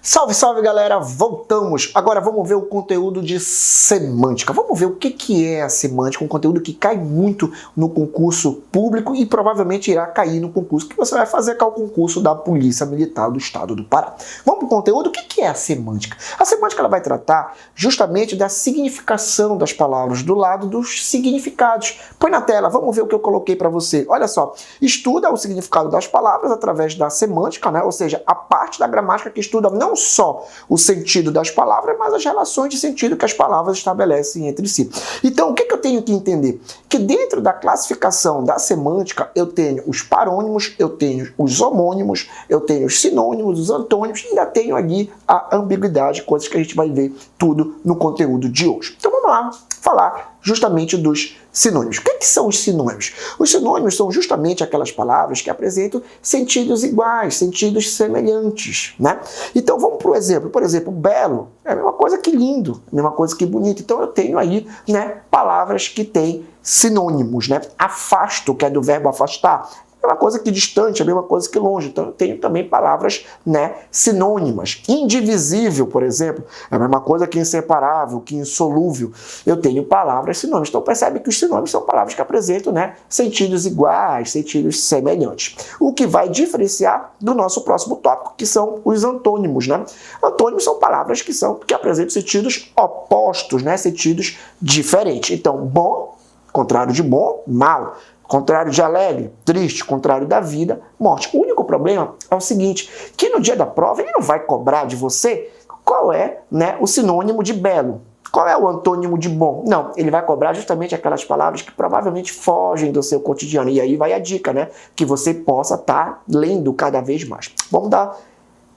Salve, salve galera, voltamos! Agora vamos ver o conteúdo de semântica. Vamos ver o que é a semântica, um conteúdo que cai muito no concurso público e provavelmente irá cair no concurso que você vai fazer, que é o concurso da Polícia Militar do Estado do Pará. Vamos para o conteúdo, o que é a semântica? A semântica ela vai tratar justamente da significação das palavras, do lado dos significados. Põe na tela, vamos ver o que eu coloquei para você. Olha só, estuda o significado das palavras através da semântica, né? Ou seja, a parte da gramática que estuda não só o sentido das palavras, mas as relações de sentido que as palavras estabelecem entre si. Então, o que eu tenho que entender? Que dentro da classificação da semântica, eu tenho os parônimos, eu tenho os homônimos, eu tenho os sinônimos, os antônimos, e ainda tenho ali a ambiguidade, coisas que a gente vai ver tudo no conteúdo de hoje. Então, vamos lá falar justamente dos sinônimos. O que são os sinônimos? Os sinônimos são justamente aquelas palavras que apresentam sentidos iguais, sentidos semelhantes, né? Então vamos para o exemplo. Por exemplo, belo é a mesma coisa que lindo, a mesma coisa que bonito. Então eu tenho aí, né, palavras que têm sinônimos, né? Afasto, que é do verbo afastar, é uma coisa que distante, é a mesma coisa que longe. Então eu tenho também palavras, né, sinônimas. Indivisível, por exemplo, é a mesma coisa que inseparável, que insolúvel. Eu tenho palavras sinônimas. Então percebe que os sinônimos são palavras que apresentam, né, sentidos iguais, sentidos semelhantes. O que vai diferenciar do nosso próximo tópico, que são os antônimos, né? Antônimos são palavras que apresentam sentidos opostos, né, sentidos diferentes. Então, bom, contrário de bom, mal. Contrário de alegre, triste, contrário da vida, morte. O único problema é o seguinte, que no dia da prova ele não vai cobrar de você qual é, né, o sinônimo de belo. Qual é o antônimo de bom? Não, ele vai cobrar justamente aquelas palavras que provavelmente fogem do seu cotidiano. E aí vai a dica, né, que você possa estar lendo cada vez mais. Vamos dar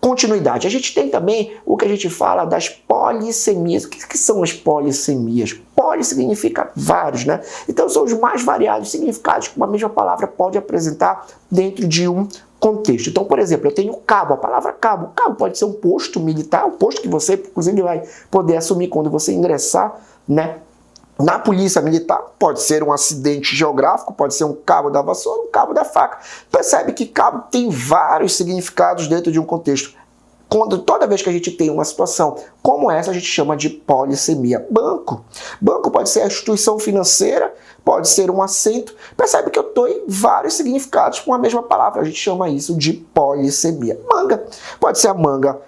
continuidade. A gente tem também o que a gente fala das polissemias. O que são as polissemias? Poli significa vários, né? Então são os mais variados significados que uma mesma palavra pode apresentar dentro de um contexto. Então, por exemplo, eu tenho cabo, a palavra cabo. Cabo pode ser um posto militar, um posto que você, inclusive, vai poder assumir quando você ingressar, né, na polícia militar. Pode ser um acidente geográfico, pode ser um cabo da vassoura, um cabo da faca. Percebe que cabo tem vários significados dentro de um contexto. Toda vez que a gente tem uma situação como essa, a gente chama de polissemia. Banco. Banco pode ser a instituição financeira, pode ser um assento. Percebe que eu estou em vários significados com a mesma palavra. A gente chama isso de polissemia. Manga. Pode ser a manga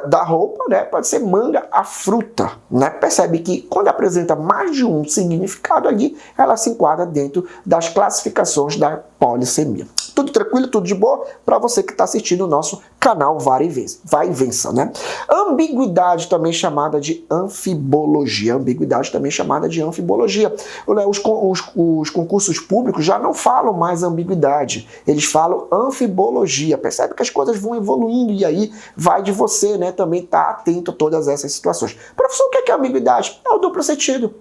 da roupa, né? Pode ser manga a fruta, né? Percebe que quando apresenta mais de um significado ali, ela se enquadra dentro das classificações da polissemia. Tudo tranquilo, tudo de boa para você que está assistindo o nosso canal Vai e Vença, né? Ambiguidade, também chamada de anfibologia. Ambiguidade, também chamada de anfibologia. Os concursos públicos já não falam mais ambiguidade, eles falam anfibologia. Percebe que as coisas vão evoluindo e aí vai de você, né, também estar atento a todas essas situações. Professor, o que é ambiguidade? É o duplo sentido.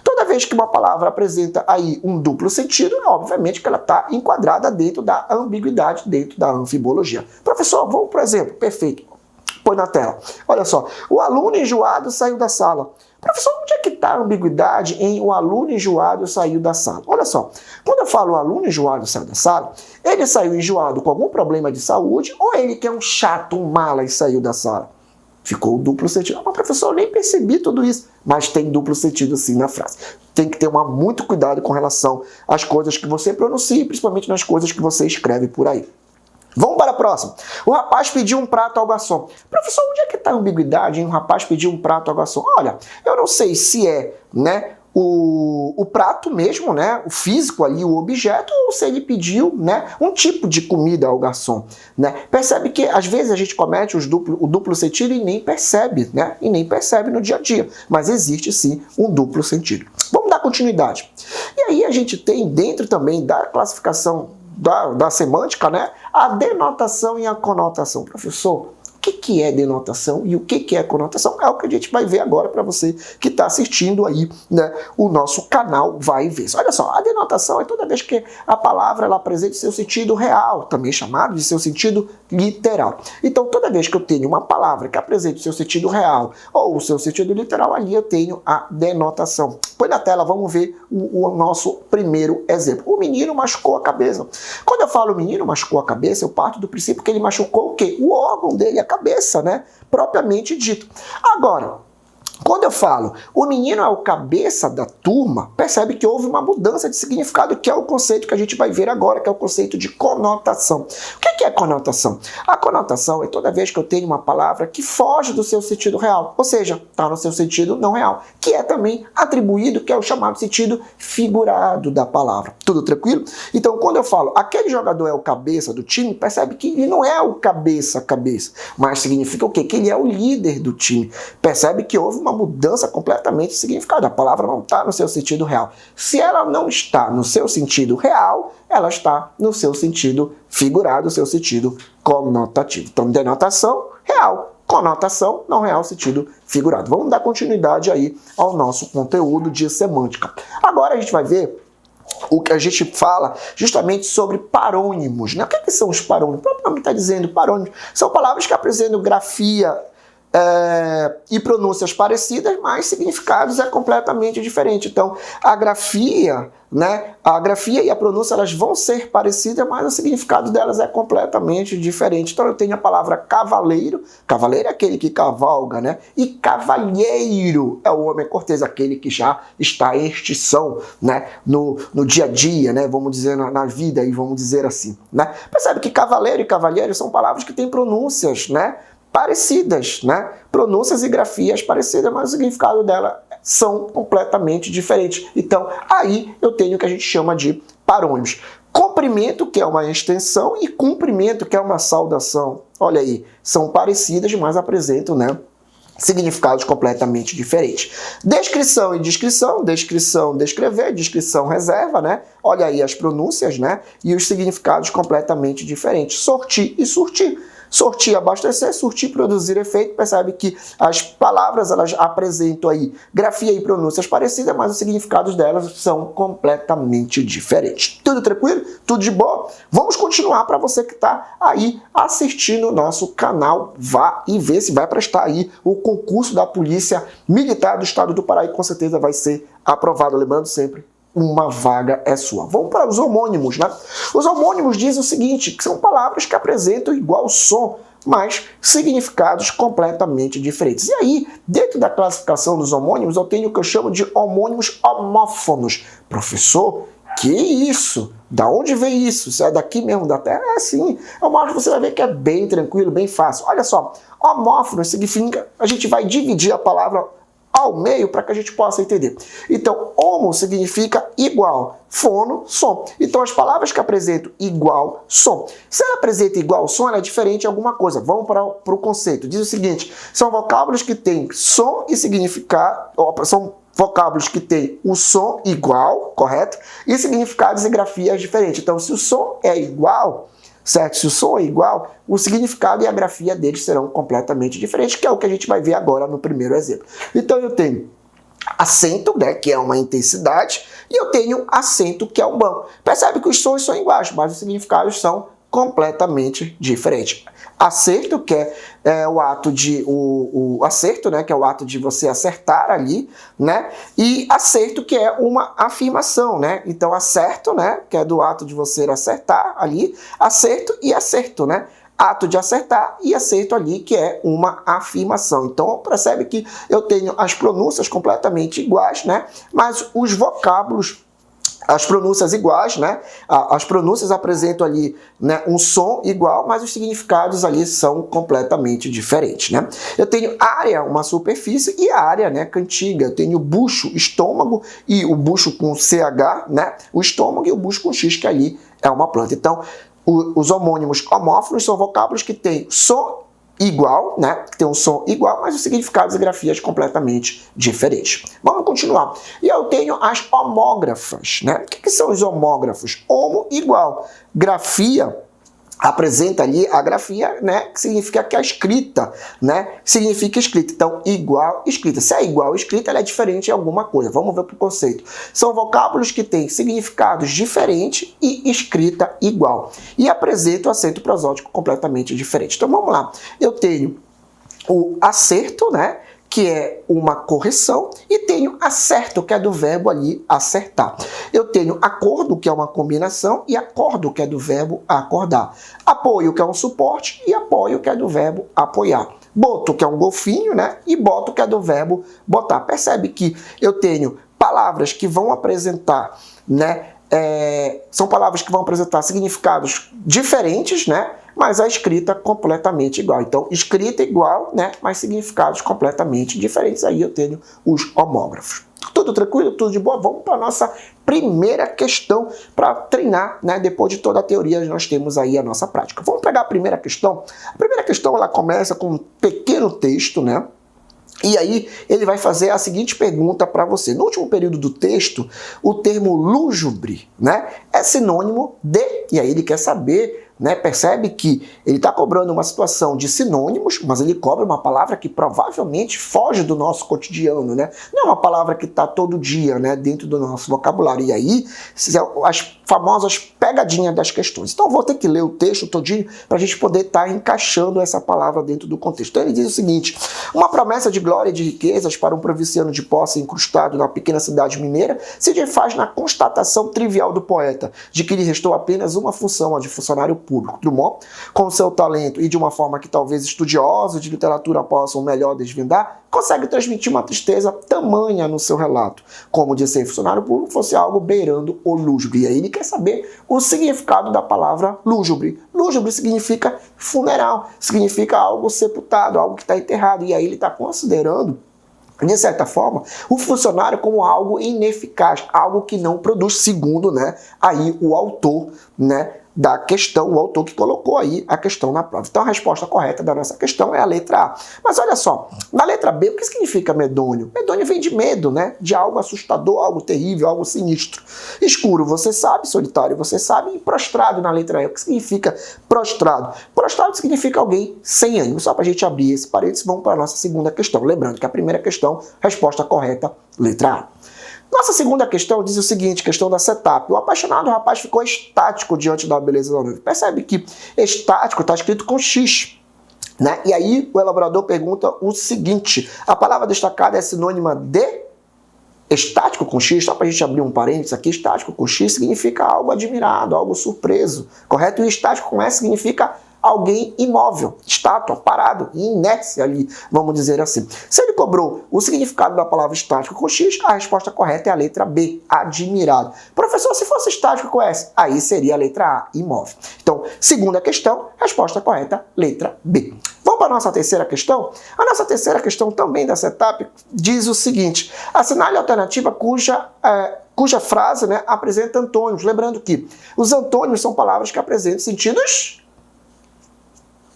Toda vez que uma palavra apresenta aí um duplo sentido, obviamente que ela está enquadrada dentro da ambiguidade, dentro da anfibologia. Professor, vamos para o exemplo. Perfeito. Põe na tela. Olha só. O aluno enjoado saiu da sala. Professor, onde é que está a ambiguidade em o aluno enjoado saiu da sala? Olha só. Quando eu falo o aluno enjoado saiu da sala, ele saiu enjoado com algum problema de saúde ou ele que é um chato, um mala e saiu da sala? Ficou o duplo sentido. Mas, professor, eu nem percebi tudo isso. Mas tem duplo sentido sim na frase. Tem que ter muito cuidado com relação às coisas que você pronuncia, principalmente nas coisas que você escreve por aí. Vamos para a próxima. O rapaz pediu um prato ao garçom. Professor, onde é que está a ambiguidade em um rapaz pedir um prato ao garçom? Olha, eu não sei se é, né, o prato mesmo, né, o físico ali, o objeto, ou se ele pediu, né, um tipo de comida ao garçom, né? Percebe que às vezes a gente comete o duplo sentido e nem percebe, né? E nem percebe no dia a dia, mas existe sim um duplo sentido. Vamos dar continuidade. E aí a gente tem dentro também da classificação da semântica, né, a denotação e a conotação. Professor, o que é denotação e o que é conotação? É o que a gente vai ver agora para você que está assistindo aí, né, o nosso canal Vai e Vença. Olha só, a denotação é toda vez que a palavra ela apresenta seu sentido real, também chamado de seu sentido literal. Então, toda vez que eu tenho uma palavra que apresenta o seu sentido real ou o seu sentido literal, ali eu tenho a denotação. Põe na tela, vamos ver o nosso primeiro exemplo. O menino machucou a cabeça. Quando eu falo o menino machucou a cabeça, eu parto do princípio que ele machucou o quê? O órgão dele, a cabeça, né? Propriamente dito. Agora, quando eu falo o menino é o cabeça da turma, percebe que houve uma mudança de significado, que é o conceito que a gente vai ver agora, que é o conceito de conotação. O que é conotação? A conotação é toda vez que eu tenho uma palavra que foge do seu sentido real, ou seja, está no seu sentido não real, que é também atribuído, que é o chamado sentido figurado da palavra. Tudo tranquilo? Então, quando eu falo aquele jogador é o cabeça do time, percebe que ele não é o cabeça, mas significa o quê? Que ele é o líder do time. Percebe que houve uma mudança completamente de significado. A palavra não está no seu sentido real. Se ela não está no seu sentido real, ela está no seu sentido figurado, seu sentido conotativo. Então, denotação real, conotação não real, sentido figurado. Vamos dar continuidade aí ao nosso conteúdo de semântica. Agora a gente vai ver o que a gente fala justamente sobre parônimos, né? O que são os parônimos? O próprio nome está dizendo parônimos. São palavras que apresentam grafia e pronúncias parecidas, mas significados é completamente diferente. Então, a grafia, né? A grafia e a pronúncia elas vão ser parecidas, mas o significado delas é completamente diferente. Então, eu tenho a palavra cavaleiro. Cavaleiro é aquele que cavalga, né? E cavalheiro é o homem cortês, aquele que já está em extinção, né? No dia a dia, né? Vamos dizer, na vida, e vamos dizer assim, né? Percebe que cavaleiro e cavalheiro são palavras que têm pronúncias, né? Parecidas, né? Pronúncias e grafias parecidas, mas o significado dela são completamente diferentes. Então, aí eu tenho o que a gente chama de parônimos. Comprimento, que é uma extensão, e cumprimento, que é uma saudação. Olha aí, são parecidas, mas apresentam, né, significados completamente diferentes. Descrição e descrição, descrição, descrever, descrição, reserva, né? Olha aí as pronúncias, né? E os significados completamente diferentes. Sortir e surtir. Sortir, abastecer, surtir, produzir efeito. Percebe que as palavras elas apresentam aí grafia e pronúncias parecidas, mas os significados delas são completamente diferentes. Tudo tranquilo? Tudo de boa? Vamos continuar para você que está aí assistindo o nosso canal. Vá e vê se vai prestar aí o concurso da Polícia Militar do Estado do Pará e com certeza vai ser aprovado. Lembrando sempre, uma vaga é sua. Vamos para os homônimos, né? Os homônimos dizem o seguinte, que são palavras que apresentam igual som, mas significados completamente diferentes. E aí, dentro da classificação dos homônimos, eu tenho o que eu chamo de homônimos homófonos. Professor, que isso? Da onde vem isso? Isso é daqui mesmo, da Terra? É sim. Homófono você vai ver que é bem tranquilo, bem fácil. Olha só, homófono significa, a gente vai dividir a palavra ao meio para que a gente possa entender. Então, homo significa igual, fono, som. Então, as palavras que apresentam igual som. Se ela apresenta igual som, ela é diferente em alguma coisa. Vamos para o conceito. Diz o seguinte, são vocábulos que têm som e significado, são vocábulos que têm o som igual, correto? E significados e grafias diferentes. Então, se o som é igual, certo? Se o som é igual, o significado e a grafia deles serão completamente diferentes, que é o que a gente vai ver agora no primeiro exemplo. Então eu tenho acento, né, que é uma intensidade, e eu tenho acento, que é um banco. Percebe que os sons são iguais, mas os significados são completamente diferentes. Acerto, que é o ato de o acerto, né, que é o ato de você acertar ali, né? E acerto, que é uma afirmação, né? Então acerto, né, que é do ato de você acertar ali, acerto e acerto, né? Ato de acertar e acerto ali, que é uma afirmação. Então percebe que eu tenho as pronúncias completamente iguais, né? Mas os vocábulos, as pronúncias iguais, né? As pronúncias apresentam ali, né, um som igual, mas os significados ali são completamente diferentes, né? Eu tenho área, uma superfície, e área, né, cantiga. Eu tenho bucho, estômago, e o bucho com CH, né? O estômago e o bucho com X, que ali é uma planta. Então, os homônimos homófonos são vocábulos que têm som igual, né? Que tem um som igual, mas os significados e grafias completamente diferentes. Vamos continuar. E eu tenho as homógrafas, né? O que são os homógrafos? Homo igual. Grafia apresenta ali a grafia, né, que significa que a escrita, né, significa escrita. Então, igual escrita. Se é igual escrita, ela é diferente em alguma coisa. Vamos ver para o conceito. São vocábulos que têm significados diferentes e escrita igual. E apresentam acento prosódico completamente diferente. Então, vamos lá. Eu tenho o acerto, né, que é uma correção, e tenho acerto, que é do verbo ali acertar. Eu tenho acordo, que é uma combinação, e acordo, que é do verbo acordar. Apoio, que é um suporte, e apoio, que é do verbo apoiar. Boto, que é um golfinho, né? E boto, que é do verbo botar. Percebe que eu tenho palavras que vão apresentar, né? São palavras que vão apresentar significados diferentes, né? Mas a escrita completamente igual. Então, escrita igual, né? Mas significados completamente diferentes. Aí eu tenho os homógrafos. Tudo tranquilo? Tudo de boa? Vamos para a nossa primeira questão para treinar, né? Depois de toda a teoria, nós temos aí a nossa prática. Vamos pegar a primeira questão. A primeira questão, ela começa com um pequeno texto, né? E aí ele vai fazer a seguinte pergunta para você. No último período do texto, o termo lúgubre, né, é sinônimo de... E aí ele quer saber, né, percebe que ele está cobrando uma situação de sinônimos, mas ele cobra uma palavra que provavelmente foge do nosso cotidiano, né? Não é uma palavra que está todo dia, né, dentro do nosso vocabulário. E aí, as famosas pegadinhas das questões. Então eu vou ter que ler o texto todinho para a gente poder estar encaixando essa palavra dentro do contexto. Então ele diz o seguinte: uma promessa de glória e de riquezas para um provinciano de posse incrustado na pequena cidade mineira se faz na constatação trivial do poeta de que lhe restou apenas uma função, a de funcionário público. Drummond, com seu talento e de uma forma que talvez estudiosos de literatura possam melhor desvendar, consegue transmitir uma tristeza tamanha no seu relato, como de ser funcionário público fosse algo beirando o lúgubre. E aí ele quer saber o significado da palavra lúgubre. Lúgubre significa funeral, significa algo sepultado, algo que está enterrado. E aí ele está considerando, de certa forma, o funcionário como algo ineficaz, algo que não produz, segundo, né, aí o autor, né, da questão, o autor que colocou aí a questão na prova. Então a resposta correta da nossa questão é a letra A. Mas olha só, na letra B, o que significa medonho? Medonho vem de medo, né? De algo assustador, algo terrível, algo sinistro. Escuro, você sabe, solitário, você sabe, e prostrado na letra E. O que significa prostrado? Prostrado significa alguém sem ânimo. Só para a gente abrir esse parênteses, vamos para a nossa segunda questão. Lembrando que a primeira questão, resposta correta, letra A. Nossa segunda questão diz o seguinte, questão da setup. O apaixonado rapaz ficou estático diante da beleza da noiva. Percebe que estático está escrito com X, né? E aí o elaborador pergunta o seguinte: a palavra destacada é sinônima de estático com X? Só para a gente abrir um parênteses aqui, estático com X significa algo admirado, algo surpreso, correto? E estático com S significa alguém imóvel, estátua, parado, em inércia ali, vamos dizer assim. Se ele cobrou o significado da palavra estático com X, a resposta correta é a letra B, admirado. Professor, se fosse estático com S, aí seria a letra A, imóvel. Então, segunda questão, resposta correta, letra B. Vamos para a nossa terceira questão? A nossa terceira questão também da setup diz o seguinte: assinale a alternativa cuja frase, né, apresenta antônimos. Lembrando que os antônimos são palavras que apresentam sentidos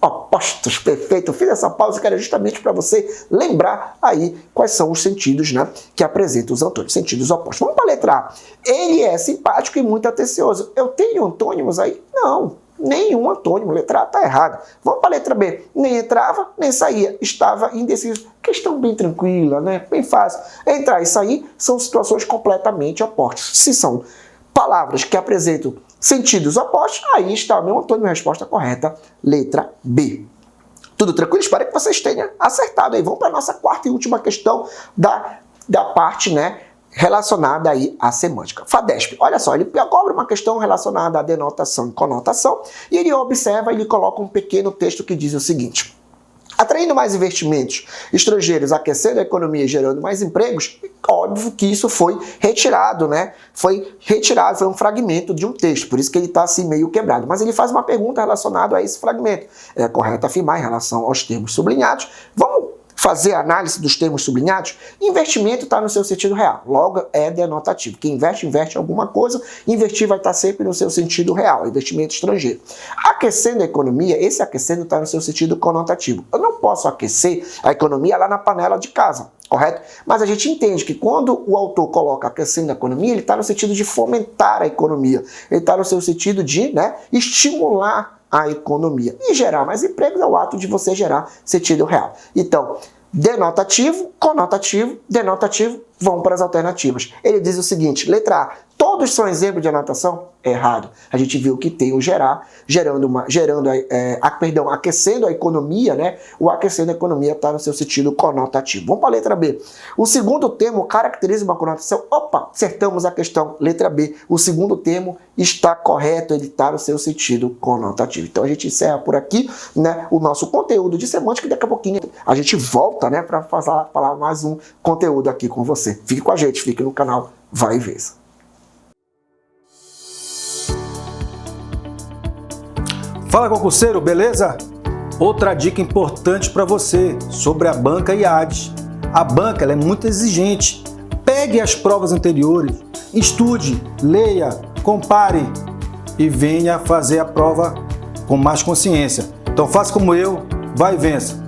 opostos. Perfeito. Eu fiz essa pausa que era justamente para você lembrar aí quais são os sentidos, né, que apresentam os antônimos, sentidos opostos. Vamos para a letra A. Ele é simpático e muito atencioso. Eu tenho antônimos aí? Não. Nenhum antônimo. Letra A está errada. Vamos para a letra B. Nem entrava, nem saía. Estava indeciso. Questão bem tranquila, né? Bem fácil. Entrar e sair são situações completamente opostas. Se são palavras que apresentam sentidos opostos, aí está o meu antônimo. Resposta correta, letra B. Tudo tranquilo? Espero que vocês tenham acertado aí. Vamos para a nossa quarta e última questão da parte, né, relacionada aí à semântica. FADESP, olha só, ele cobra uma questão relacionada à denotação e conotação, e ele observa, ele coloca um pequeno texto que diz o seguinte: atraindo mais investimentos estrangeiros, aquecendo a economia e gerando mais empregos. Óbvio que isso foi retirado, né? Foi um fragmento de um texto, por isso que ele está assim meio quebrado. Mas ele faz uma pergunta relacionada a esse fragmento. É correto afirmar em relação aos termos sublinhados. Vamos fazer a análise dos termos sublinhados? Investimento está no seu sentido real, logo é denotativo. Quem investe, investe em alguma coisa, investir vai estar sempre no seu sentido real, investimento estrangeiro. Aquecendo a economia, esse aquecendo está no seu sentido conotativo. Eu não posso aquecer a economia lá na panela de casa, correto? Mas a gente entende que quando o autor coloca aquecendo a economia, ele está no sentido de fomentar a economia, ele está no seu sentido de, né, estimular a economia. E gerar mais empregos é o ato de você gerar sentido real. Então, denotativo, conotativo, denotativo, vão para as alternativas. Ele diz o seguinte, letra A, todos são exemplo de anotação? Errado. A gente viu que tem o gerar, aquecendo a economia, né? O aquecendo a economia está no seu sentido conotativo. Vamos para a letra B. O segundo termo caracteriza uma conotação? Opa, acertamos a questão. Letra B. O segundo termo está correto, ele está no seu sentido conotativo. Então a gente encerra por aqui, né, o nosso conteúdo de semântica e daqui a pouquinho a gente volta, né, para falar mais um conteúdo aqui com você. Fique com a gente, fique no canal Vai e Vez. Fala, concurseiro, beleza? Outra dica importante para você sobre a banca IADES. A banca ela é muito exigente. Pegue as provas anteriores, estude, leia, compare e venha fazer a prova com mais consciência. Então faça como eu, vai e vença.